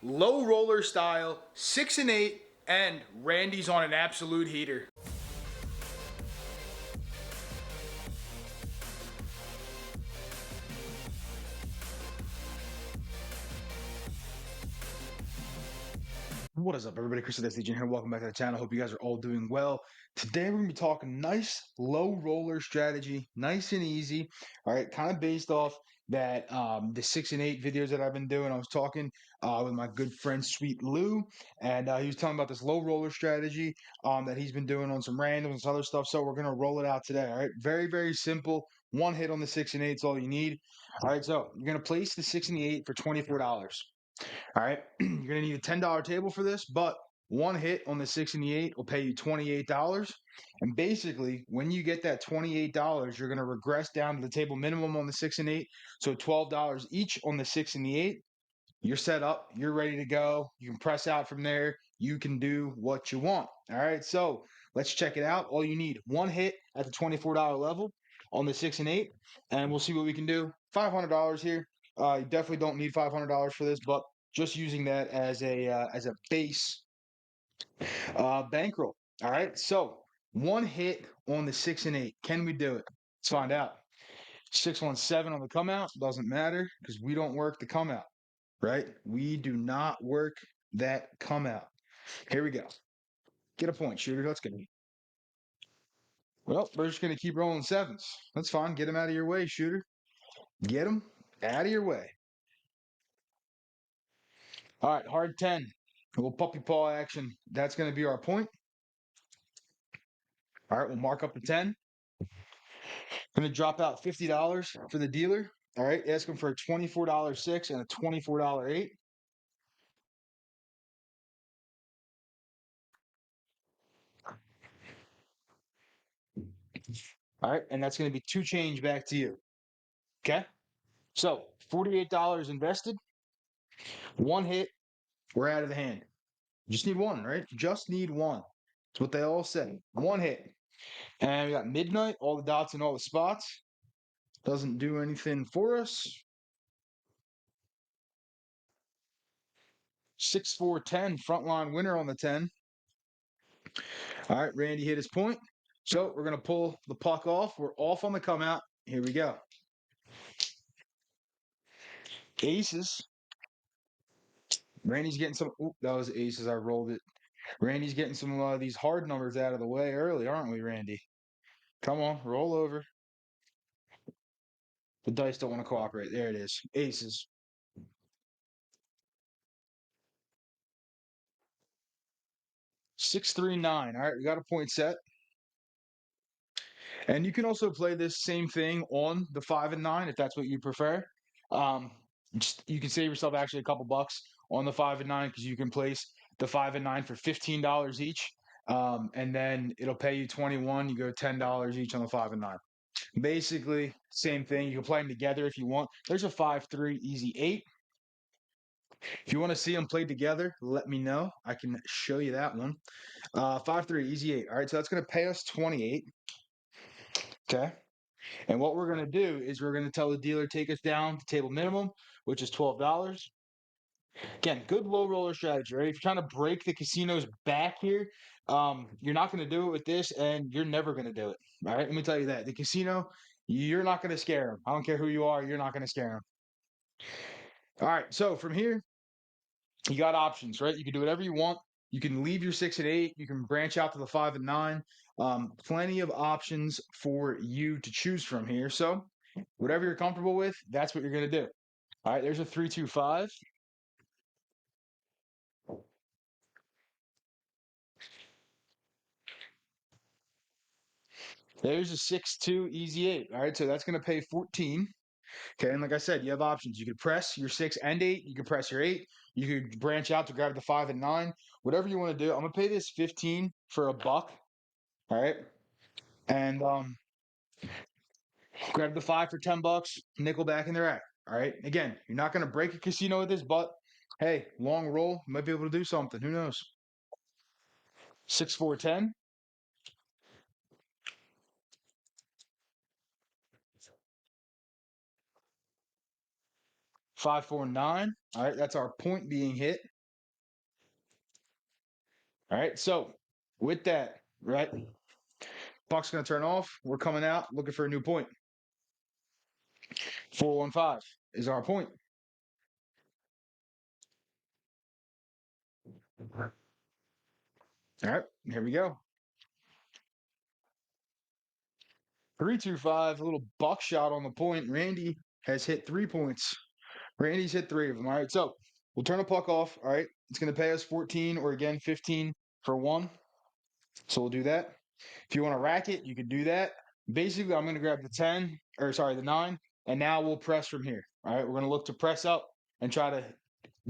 low roller style, 6 and 8, and Randy's on an absolute heater. What is up, everybody? Chris the Legion here. Welcome back to the channel. Hope you guys are all doing well. Today we're gonna be talking nice low roller strategy, nice and easy. All right, kind of based off that the 6 and 8 videos that I've been doing. I was talking with my good friend Sweet Lou, and he was telling about this low roller strategy that he's been doing on some randoms and some other stuff. So we're gonna roll it out today. All right, very simple. One hit on the 6 and 8 is all you need. All right, so you're gonna place the 6 and the 8 for $24. All right, you're gonna need a $10 table for this, but one hit on the 6 and the 8 will pay you $28. And basically, when you get that $28, you're gonna regress down to the table minimum on the 6 and 8, so $12 each on the 6 and the 8. You're set up, you're ready to go. You can press out from there. You can do what you want. All right, so let's check it out. All you need one hit at the $24 level on the 6 and 8, and we'll see what we can do. $500 here. You definitely don't need $500 for this, but just using that as a base bankroll. All right, so one hit on the 6 and 8. Can we do it? Let's find out. 617 on the come out doesn't matter because we don't work the come out, right? We do not work that come out. Here we go. Get a point, shooter. Let's go. Well, we're just going to keep rolling sevens. That's fine. Get them out of your way, shooter. Get them out of your way. All right, hard 10. A little puppy paw action. That's going to be our point. All right, we'll mark up the 10. Going to drop out $50 for the dealer. All right, ask him for a $24 6 and a $24 8. All right, and that's going to be 2 change back to you. Okay, so $48 invested. One hit, we're out of the hand. You just need one, right? Just need one. That's what they all say. One hit. And we got midnight, all the dots in all the spots. Doesn't do anything for us. 6-4-10, frontline winner on the 10. All right, Randy hit his point. So we're going to pull the puck off. We're off on the come out. Here we go. Aces. Randy's getting some. Oop, that was aces. I rolled it. Randy's getting some of these hard numbers out of the way early, aren't we, Randy? Come on, roll over. The dice don't want to cooperate. There it is. Aces. 6-3-9. All right, we got a point set. And you can also play this same thing on the 5 and 9 if that's what you prefer. You can save yourself actually a couple bucks on the 5 and 9 because you can place the 5 and 9 for $15 each. And then it'll pay you 21. You go $10 each on the 5 and 9. Basically, same thing. You can play them together if you want. There's a 5-3 easy 8. If you want to see them played together, let me know. I can show you that one. 5-3 easy 8. All right, so that's going to pay us 28. Okay. And what we're going to do is we're going to tell the dealer take us down to table minimum, which is $12. Again, good low roller strategy, right? If you're trying to break the casino's back here, you're not going to do it with this, and you're never going to do it. All right, let me tell you that. The casino, you're not going to scare them. I don't care who you are, you're not going to scare them. All right, so from here, you got options, right? You can do whatever you want. You can leave your 6 and 8. You can branch out to the 5 and 9. Plenty of options for you to choose from here. So whatever you're comfortable with, that's what you're going to do. All right, there's a 3-2-5. There's a 6-2 easy 8. All right, so that's going to pay 14. Okay, and like I said, you have options. You could press your 6 and 8. You could press your 8. You could branch out to grab the 5 and 9. Whatever you want to do. I'm going to pay this 15 for a buck. All right, and grab the 5 for 10 bucks, nickel back in the rack. All right. Again, you're not going to break a casino with this, but hey, long roll, you might be able to do something. Who knows? 6-4-10. 5-4-9. All right, that's our point being hit. All right. So with that, right, puck's going to turn off. We're coming out looking for a new point. 415 is our point. All right. Here we go. 325, a little buckshot on the point. Randy has hit 3 points. Randy's hit three of them. All right. So we'll turn the puck off. All right. It's going to pay us 14 or again 15 for one. So we'll do that. If you want to rack it, you can do that. Basically, I'm going to grab the 10, or sorry, the 9, and now we'll press from here. All right. We're going to look to press up and try to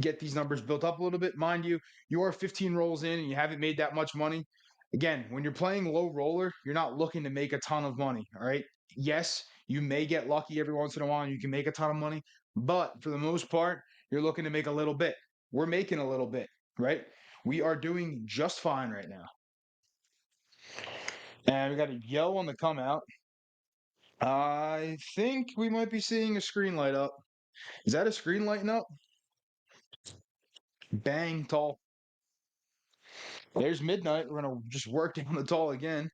get these numbers built up a little bit. Mind you, you are 15 rolls in and you haven't made that much money. Again, when you're playing low roller, you're not looking to make a ton of money. All right. Yes, you may get lucky every once in a while and you can make a ton of money, but for the most part, you're looking to make a little bit. We're making a little bit, right? We are doing just fine right now. And we got a yo on the come out. I think we might be seeing a screen light up. Is that a screen lighting up? Bang, tall. There's midnight. We're going to just work down the tall again.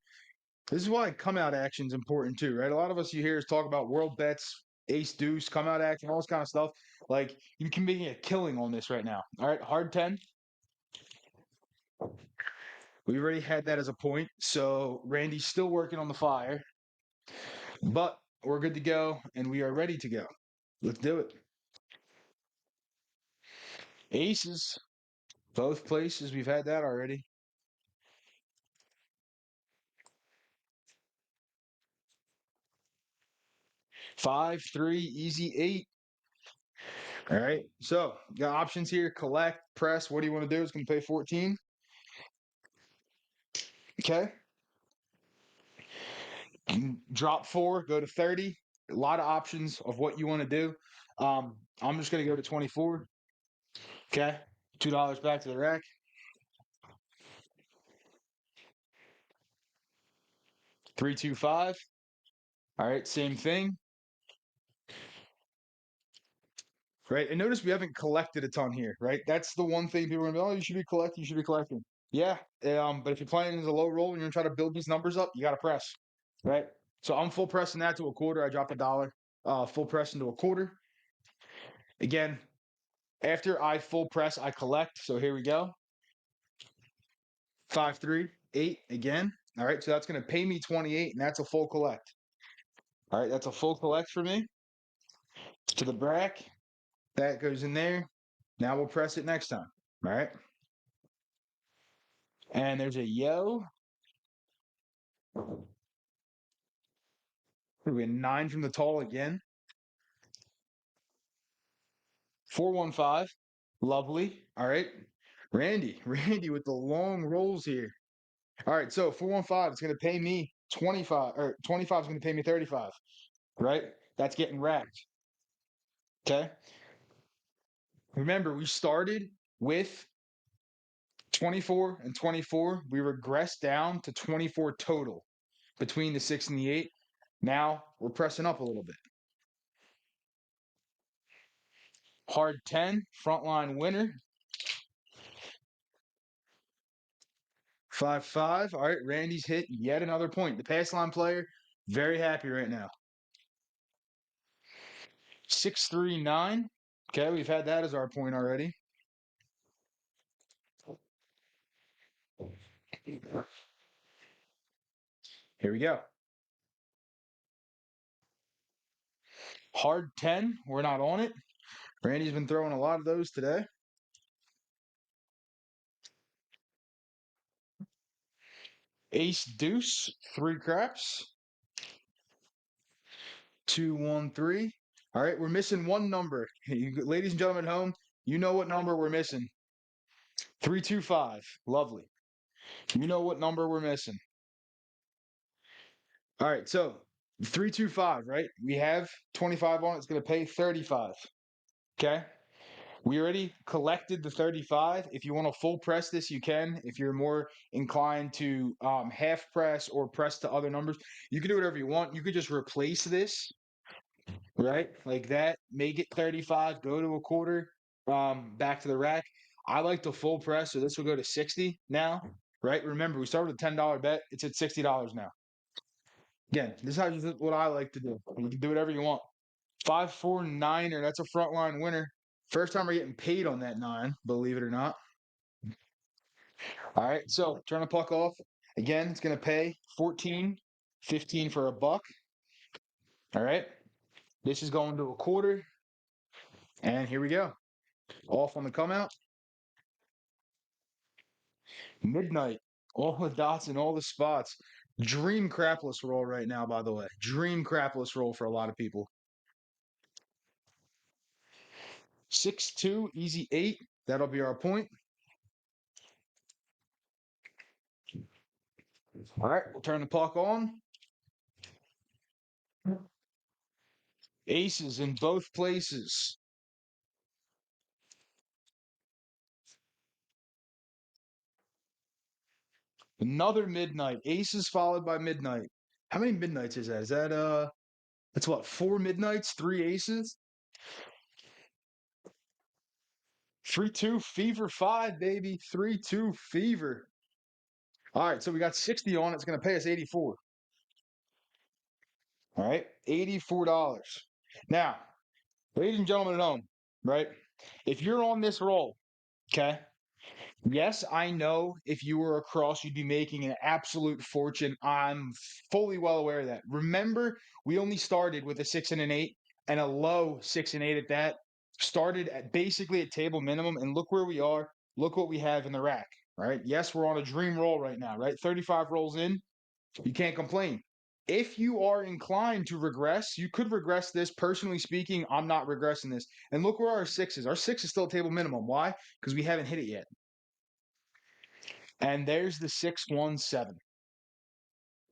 This is why come out action is important too, right? A lot of us you hear us talk about world bets, ace deuce, come out action, all this kind of stuff. Like you can make a killing on this right now. All right, hard 10. We already had that as a point. So Randy's still working on the fire, but we're good to go and we are ready to go. Let's do it. Aces, both places. We've had that already. 5, 3, easy 8. All right. So got options here: collect, press. What do you want to do? It's going to pay 14. Okay. Drop 4, go to 30. A lot of options of what you want to do. I'm just going to go to 24. Okay. $2 back to the rack. 325. All right. Same thing. Right. And notice we haven't collected a ton here. Right. That's the one thing people are going to be, oh, you should be collecting. You should be collecting. Yeah. But if you're playing as a low roll and you're going to try to build these numbers up, you got to press. Right. So I'm full pressing that to a quarter. I drop $1. Full press into a quarter. Again, after I full press, I collect. So here we go. 5, 3, 8 again. All right. So that's going to pay me 28, and that's a full collect. All right. That's a full collect for me. To the brack. That goes in there. Now we'll press it next time. All right. And there's a yo. We get 9 from the tall again. 415. Lovely. All right. Randy with the long rolls here. All right. So 415, it's going to pay me 25, or 25 is going to pay me 35. Right. That's getting racked. Okay. Remember, we started with 24 and 24. We regressed down to 24 total between the 6 and the 8. Now we're pressing up a little bit. Hard 10, frontline winner. 5, 5. All right, Randy's hit yet another point. The pass line player, very happy right now. 6, 3, 9. Okay, we've had that as our point already. Here we go. Hard 10, we're not on it. Randy's been throwing a lot of those today. Ace deuce, 3 craps. 2, 1, 3. All right, we're missing one number. Ladies and gentlemen at home, you know what number we're missing. 325. Lovely. You know what number we're missing. All right, so 325, right? We have 25 on it. It's going to pay 35. Okay. We already collected the 35. If you want to full press this, you can. If you're more inclined to half press or press to other numbers, you can do whatever you want. You could just replace this, right? Like that, make it 35, go to a quarter, back to the rack. I like to full press, so this will go to 60 now, right? Remember, we started with a $10 bet. It's at $60 now. Again, this is what I like to do. You can do whatever you want. 549er, that's a front line winner. First time we're getting paid on that 9, believe it or not. All right, so turn the puck off. Again, it's going to pay 14, 15 for a buck. All right, this is going to a quarter. And here we go. Off on the come out. Midnight. All the dots and all the spots. Dream crapless roll right now, by the way. Dream crapless roll for a lot of people. 6-2, easy 8. That'll be our point. All right, we'll turn the puck on. Aces in both places. Another midnight. Aces followed by midnight. How many midnights is that? Is that that's what, 4 midnights, 3 aces? 3-2 fever 5, baby. 3-2 fever. All right, so we got 60 on it. It's going to pay us 84. All right, $84. Now, ladies and gentlemen at home, right? If you're on this roll, okay? Yes, I know if you were across, you'd be making an absolute fortune. I'm fully well aware of that. Remember, we only started with a 6 and an 8 and a low 6 and 8 at that. Started at basically at table minimum, and look where we are. Look what we have in the rack, right? Yes, we're on a dream roll right now, right? 35 rolls in, you can't complain. If you are inclined to regress, you could regress this. Personally speaking, I'm not regressing this. And look where our 6 is. Our 6 is still table minimum. Why? Because we haven't hit it yet. And there's the 617.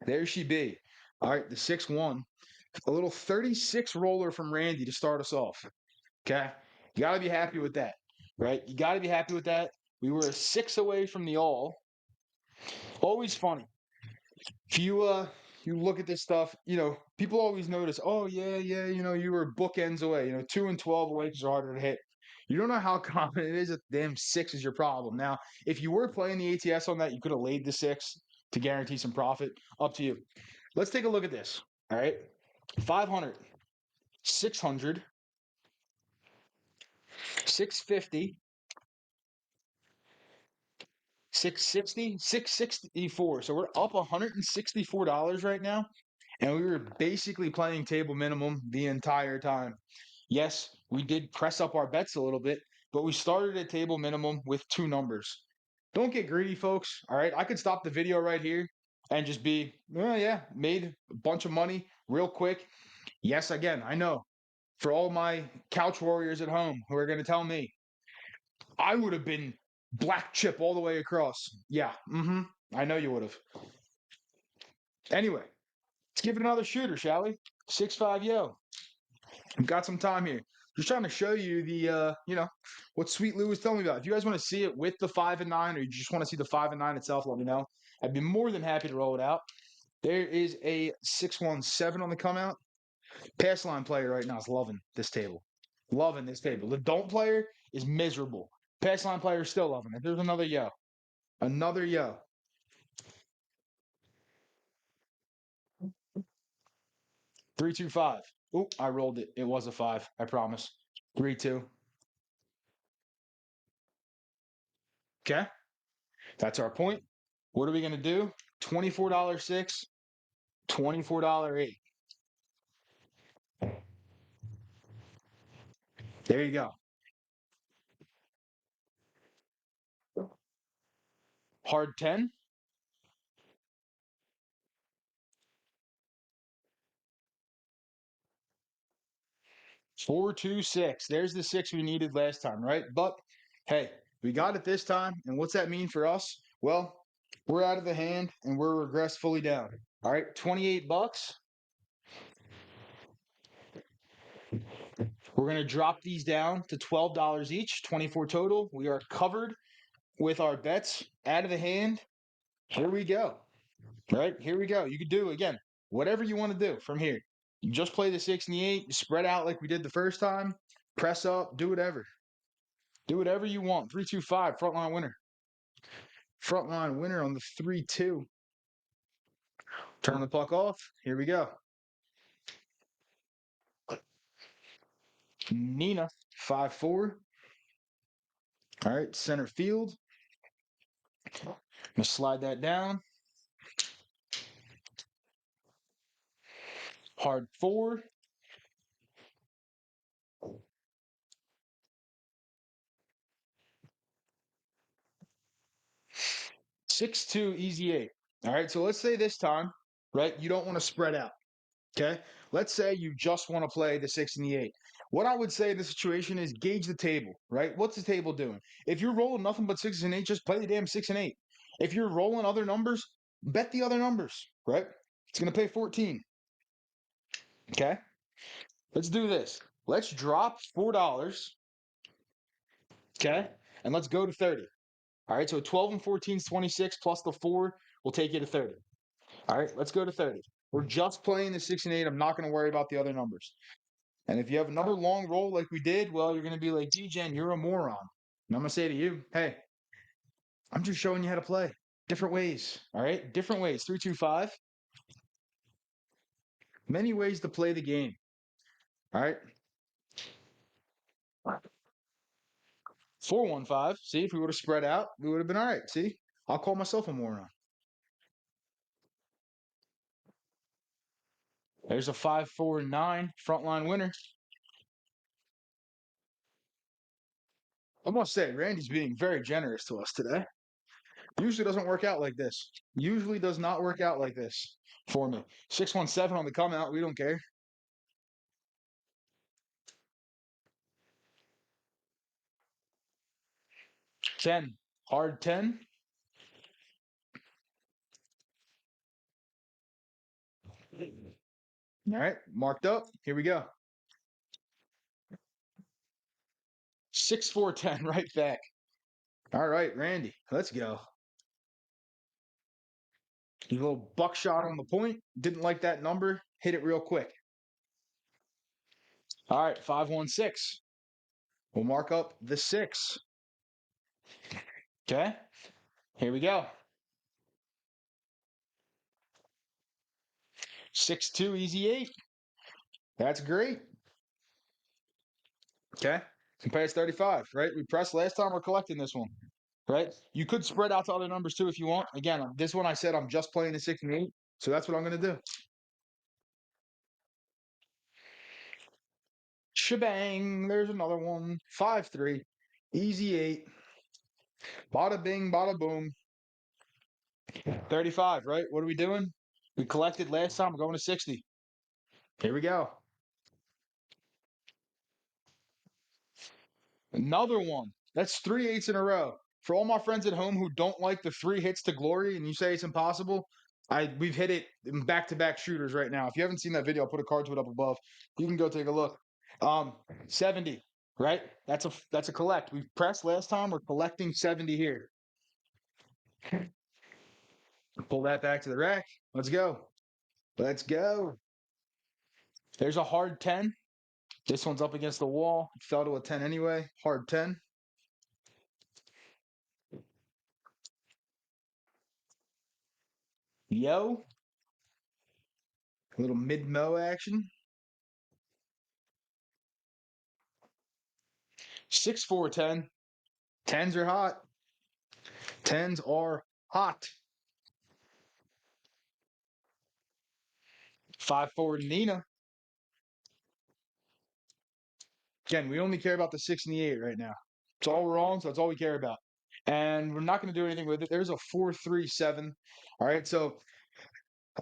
There she be. All right, the 6-1. A little 36 roller from Randy to start us off. Okay? You got to be happy with that, right? You got to be happy with that. We were a 6 away from the all. Always funny. If you look at this stuff, people always notice, oh, yeah, you were bookends away, 2 and 12 away because they're harder to hit. You don't know how common it is that damn 6 is your problem. Now, if you were playing the ATS on that, you could have laid the 6 to guarantee some profit. Up to you. Let's take a look at this. All right. 500, 600, 650, 660, 664. So we're up $164 right now. And we were basically playing table minimum the entire time. Yes, we did press up our bets a little bit, but we started at table minimum with 2 numbers. Don't get greedy, folks. All right. I could stop the video right here and just be, oh, yeah, made a bunch of money real quick. Yes, again, I know for all my couch warriors at home who are going to tell me, I would have been black chip all the way across. Yeah. I know you would have. Anyway, let's give it another shooter, shall we? 6-5, yo. We've got some time here. Just trying to show you the, what Sweet Lou was telling me about. If you guys want to see it with the 5 and 9, or you just want to see the 5 and 9 itself, let me know. I'd be more than happy to roll it out. There is a 617 on the come out. Pass line player right now is loving this table. Loving this table. The don't player is miserable. Pass line player is still loving it. There's another yo. Another yo. 3-2-5. Oop, I rolled it. It was a 5. I promise. 3-2. Okay. That's our point. What are we going to do? $24 6, $24 8. There you go. Hard 10. 4-2-6. There's the 6 we needed last time, right? But hey, we got it this time. And what's that mean for us? Well, we're out of the hand and we're regressed fully down. All right, 28 bucks. We're going to drop these down to $12 each, 24 total. We are covered with our bets out of the hand. Here we go. All right, here we go. You could do, again, whatever you want to do from here. You just play the 6 and the 8, spread out like we did the first time, press up, do whatever. Do whatever you want. 3-2-5, frontline winner. Frontline winner on the 3-2. Turn the puck off. Here we go. Nina, 5-4. All right, center field. I'm gonna slide that down. Hard 4. 6-2, easy 8. All right, so let's say this time, right, you don't want to spread out. Okay. Let's say you just want to play the 6 and the 8. What I would say in the situation is gauge the table, right? What's the table doing? If you're rolling nothing but 6 and 8, just play the damn 6 and 8. If you're rolling other numbers, bet the other numbers, right? It's going to pay 14. Okay. Let's do this. Let's drop $4. Okay. And let's go to 30. All right. So 12 and 14 is 26 plus the 4 will take you to 30. All right. Let's go to 30. We're just playing the 6 and 8. I'm not going to worry about the other numbers. And if you have another long roll like we did, well, you're going to be like, DGen, you're a moron. And I'm going to say to you, hey, I'm just showing you how to play. Different ways. All right. Different ways. 3-2-5. Many ways to play the game. All right. 4-1-5. See, if we would have spread out, we would have been all right. See, I'll call myself a moron. There's a 5-4-9 frontline winner. I must say, Randy's being very generous to us today. Usually doesn't work out like this. Usually does not work out like this for me. 617 on the come out. We don't care. 10. Hard 10. All right. Marked up. Here we go. 6-4-10 right back. All right, Randy. Let's go. A little buckshot on the point. Didn't like that number. Hit it real quick. All right. 5-1-6. We'll mark up the 6. Okay. Here we go. 6-2, easy 8. That's great. Okay. Compares 35, right? We pressed last time. We're collecting this one, right? You could spread out to other numbers too if you want. Again, this one I said I'm just playing the 6 and 8. So that's what I'm going to do. Shebang. There's another one. 5-3. Easy 8. Bada bing, bada boom. 35, right? What are we doing? We collected last time. We're going to 60. Here we go. Another one. That's 3 eights in a row. For all my friends at home who don't like the 3 hits to glory and you say it's impossible, we've hit it in back-to-back shooters right now. If you haven't seen that video, I'll put a card to it up above. You can go take a look. 70, right? That's a collect. We pressed last time. We're collecting 70 here. Pull that back to the rack. Let's go. Let's go. There's a hard 10. This one's up against the wall. It fell to a 10 anyway. Hard 10. Yo. A little mid-mo action. 6-4-10. 10s are hot. 10s are hot. 5-4 Nina. Again, we only care about the 6 and the 8 right now. It's all we're on, so that's all we care about. And we're not going to do anything with it. There's a 4-3-7. All right, so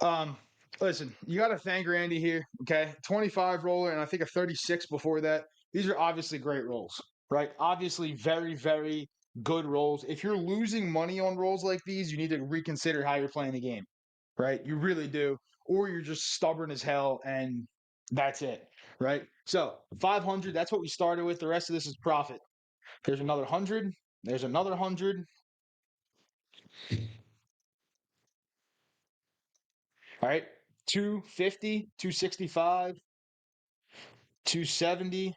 um, listen, you got to thank Randy here. Okay, 25 roller, and I think a 36 before that. These are obviously great rolls, right? Obviously, very, very good rolls. If you're losing money on rolls like these, you need to reconsider how you're playing the game, right? You really do, or you're just stubborn as hell, and that's it, right? So 500, that's what we started with. The rest of this is profit. There's another 100. There's another 100. All right, 250, 265, 270,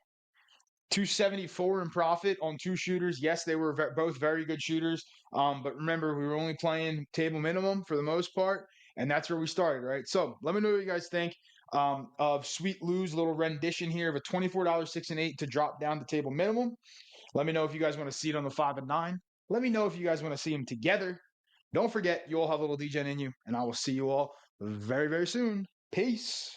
274 in profit on two shooters. Yes, they were both very good shooters. But remember, we were only playing table minimum for the most part, and that's where we started, right? So let me know what you guys think of Sweet Lou's little rendition here of a $24 6 and 8 to drop down to table minimum. Let me know if you guys want to see it on the 5 and 9. Let me know if you guys want to see them together. Don't forget, you all have a little DGen in you, and I will see you all very, very soon. Peace.